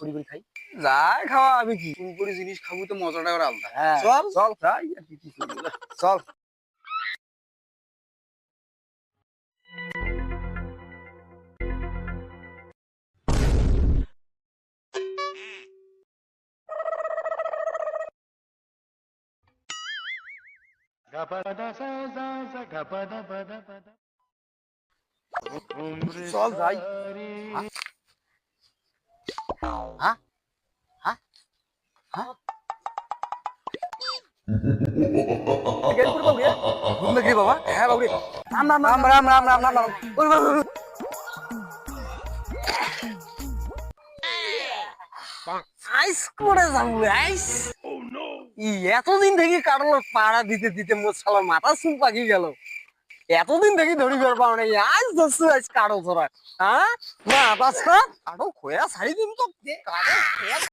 করি করে খাই। যাই খাওয়া আমি কি কোন করে জিনিস খাবো তো মজাটা ওর আলাদা। হ্যাঁ চল চল যাই আর কি করবো যা। চল। চল যাই। হ্যাঁ হ্যাঁ হ্যাঁ গেল করে বাবু রে ঘুম নাকি বাবা? হ্যাঁ বাবু রে রাম রাম রাম রাম রাম রাম রাম রাম ওরে বাবা, আইস করে যাবো আইস। এতদিন থেকে কারোর পাড়া দিতে দিতে মোর শালার মাথা চুল পাকি গেল। এতদিন থেকে ধরি বের পাও নাই, আজ ধরছো আজ কারো ধরা। হ্যাঁ না বাচ্চা কারো খোয়া ছাড়ি দিন তো কারো